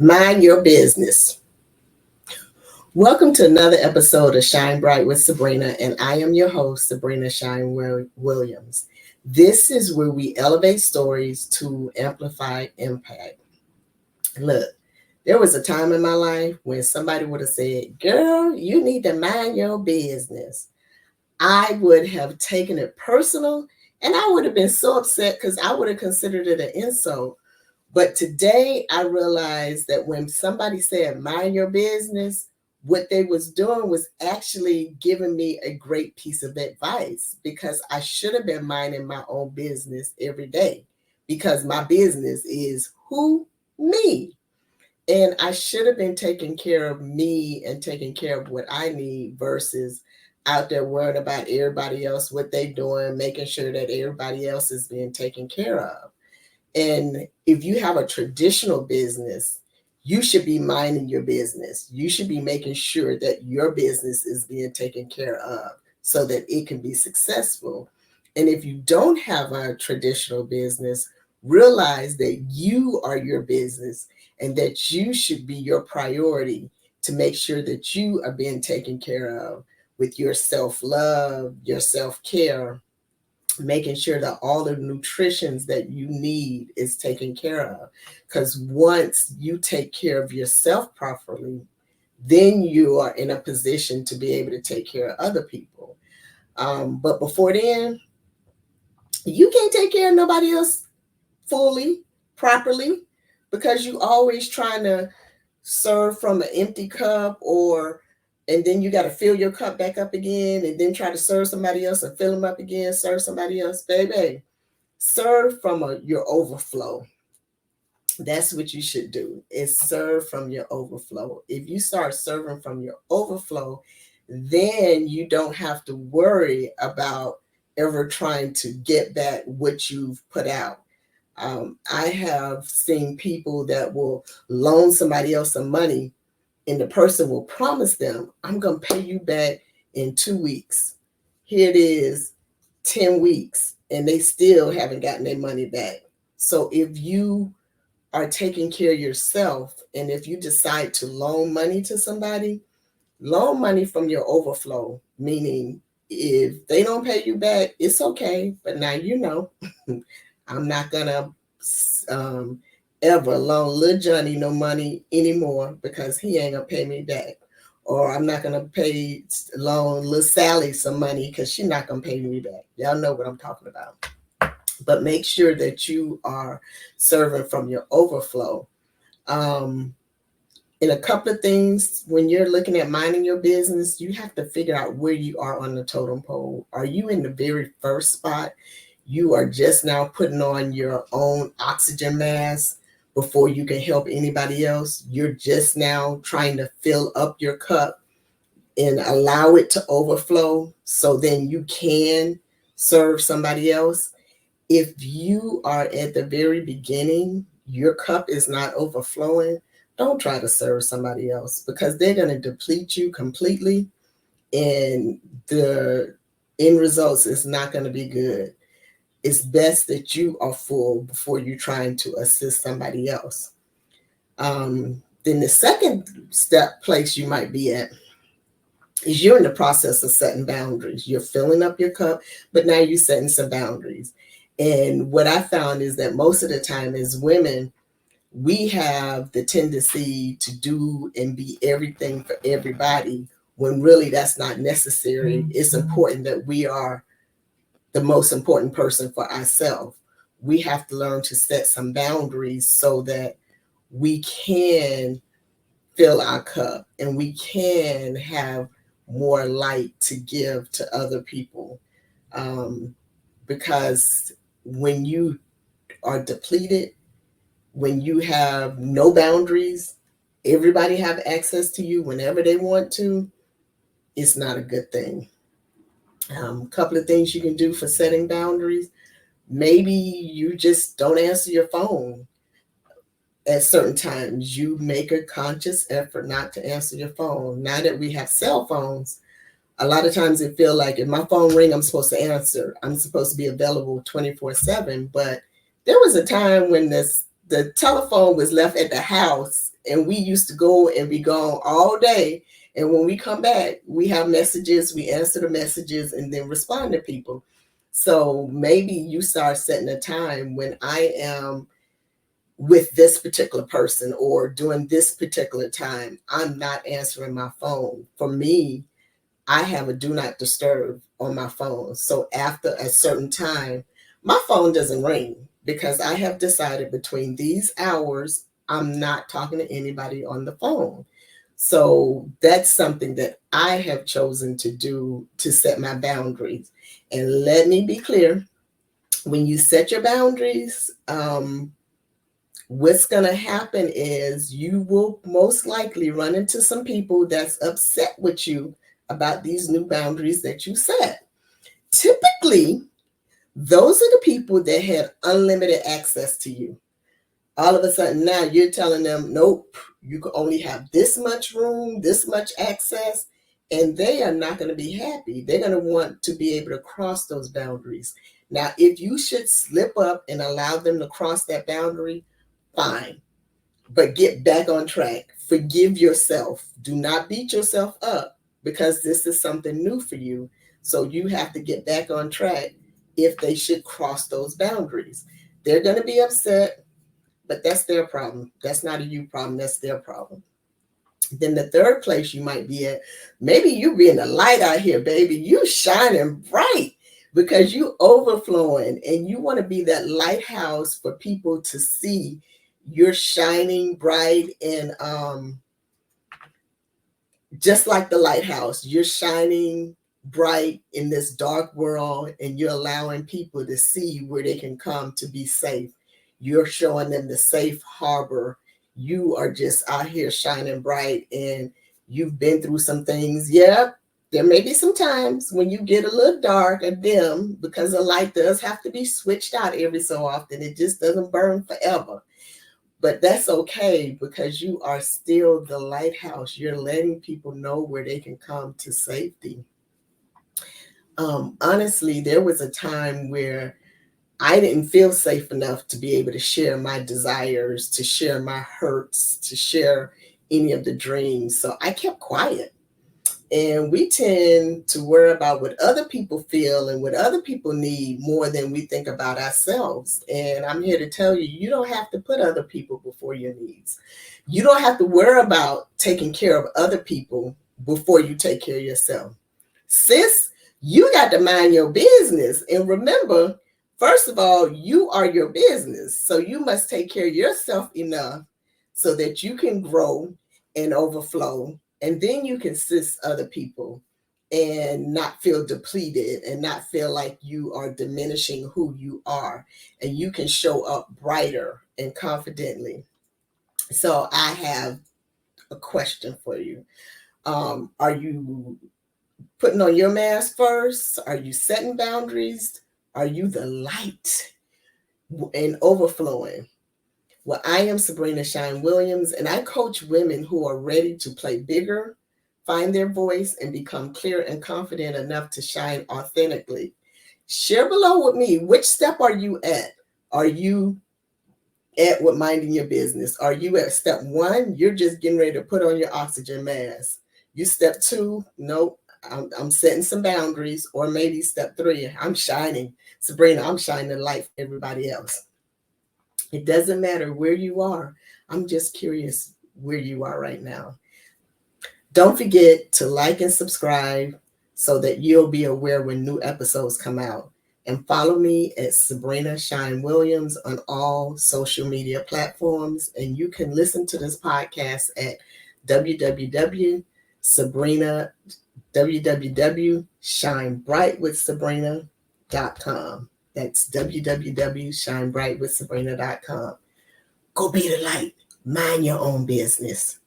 Mind your business. Welcome to another episode of Shine Bright with Sabrina, and I am your host, Sabrina Shine Williams. This is where we elevate stories to amplify impact. Look, there was a time in my life when somebody would have said, "Girl, you need to mind your business." I would have taken it personal and I would have been so upset because I would have considered it an insult. But today I realized that when somebody said mind your business, what they was doing was actually giving me a great piece of advice because I should have been minding my own business every day because my business is who? Me. And I should have been taking care of me and taking care of what I need versus out there worrying about everybody else, what they doing, making sure that everybody else is being taken care of. And if you have a traditional business, you should be minding your business. You should be making sure that your business is being taken care of so that it can be successful. And if you don't have a traditional business, realize that you are your business and that you should be your priority to make sure that you are being taken care of with your self-love, your self-care, making sure that all the nutritions that you need is taken care of. Because once you take care of yourself properly, then you are in a position to be able to take care of other people. But before then, you can't take care of nobody else fully, properly, because you always trying to serve from an empty cup or and then you got to fill your cup back up again and then try to serve somebody else and fill them up again, serve somebody else. Baby, serve from your overflow. That's what you should do, is serve from your overflow. If you start serving from your overflow, then you don't have to worry about ever trying to get back what you've put out. I have seen people that will loan somebody else some money and the person will promise them, "I'm going to pay you back in 2 weeks." Here it is, 10 weeks, and they still haven't gotten their money back. So if you are taking care of yourself and if you decide to loan money to somebody, loan money from your overflow, meaning if they don't pay you back, it's okay. But now you know, I'm not going to ever loan little Johnny no money anymore because he ain't gonna pay me back. Or I'm not gonna loan little Sally some money because she's not gonna pay me back. Y'all know what I'm talking about. But make sure that you are serving from your overflow. And a couple of things when you're looking at minding your business, you have to figure out where you are on the totem pole. Are you in the very first spot? You are just now putting on your own oxygen mask before you can help anybody else. You're just now trying to fill up your cup and allow it to overflow so then you can serve somebody else. If you are at the very beginning, your cup is not overflowing, don't try to serve somebody else because they're going to deplete you completely and the end results is not going to be good. It's best that you are full before you're trying to assist somebody else. Then the second place you might be at is you're in the process of setting boundaries. You're filling up your cup, but now you're setting some boundaries. And what I found is that most of the time as women, we have the tendency to do and be everything for everybody when really that's not necessary. It's important that we are the most important person for ourselves. We have to learn to set some boundaries so that we can fill our cup and we can have more light to give to other people. Because when you are depleted, when you have no boundaries, everybody have access to you whenever they want to, it's not a good thing. A couple of things you can do for setting boundaries. Maybe you just don't answer your phone at certain times. You make a conscious effort not to answer your phone. Now that we have cell phones, a lot of times it feel like if my phone ring, I'm supposed to answer. I'm supposed to be available 24/7. But there was a time when the telephone was left at the house and we used to go and be gone all day. And when we come back, we have messages, we answer the messages and then respond to people. So maybe you start setting a time when I am with this particular person or during this particular time, I'm not answering my phone. For me, I have a do not disturb on my phone. So after a certain time, my phone doesn't ring because I have decided between these hours, I'm not talking to anybody on the phone. So that's something that I have chosen to do to set my boundaries. And let me be clear, when you set your boundaries, what's going to happen is you will most likely run into some people that's upset with you about these new boundaries that you set. Typically, those are the people that had unlimited access to you. All of a sudden now you're telling them, nope, you can only have this much room, this much access, and they are not going to be happy. They're going to want to be able to cross those boundaries. Now, if you should slip up and allow them to cross that boundary, fine, but get back on track. Forgive yourself. Do not beat yourself up because this is something new for you. So you have to get back on track if they should cross those boundaries. They're going to be upset, but that's their problem. That's not a you problem. That's their problem. Then the third place you might be at, maybe you being a light out here, baby. You shining bright because you overflowing and you want to be that lighthouse for people to see. You're shining bright and just like the lighthouse, you're shining bright in this dark world and you're allowing people to see where they can come to be safe. You're showing them the safe harbor. You are just out here shining bright and you've been through some things. Yeah, there may be some times when you get a little dark or dim because the light does have to be switched out every so often. It just doesn't burn forever. But that's okay because you are still the lighthouse. You're letting people know where they can come to safety. Honestly, there was a time where I didn't feel safe enough to be able to share my desires, to share my hurts, to share any of the dreams. So I kept quiet. And we tend to worry about what other people feel and what other people need more than we think about ourselves. And I'm here to tell you, you don't have to put other people before your needs. You don't have to worry about taking care of other people before you take care of yourself. Sis, you got to mind your business. And remember, first of all, you are your business. So you must take care of yourself enough so that you can grow and overflow. And then you can assist other people and not feel depleted and not feel like you are diminishing who you are. And you can show up brighter and confidently. So I have a question for you. Are you putting on your mask first? Are you setting boundaries? Are you the light and overflowing? Well, I am Sabrina Shine Williams, and I coach women who are ready to play bigger, find their voice, and become clear and confident enough to shine authentically. Share below with me, which step are you at? Are you at with minding your business? Are you at step 1? You're just getting ready to put on your oxygen mask. You step 2, nope, I'm setting some boundaries. Or maybe step 3, I'm shining. Sabrina, I'm shining the light for everybody else. It doesn't matter where you are. I'm just curious where you are right now. Don't forget to like and subscribe so that you'll be aware when new episodes come out. And follow me at Sabrina Shine Williams on all social media platforms. And you can listen to this podcast at www.shinebrightwithsabrina.com. That's www.shinebrightwithsabrina.com. Go be the light. Mind your own business.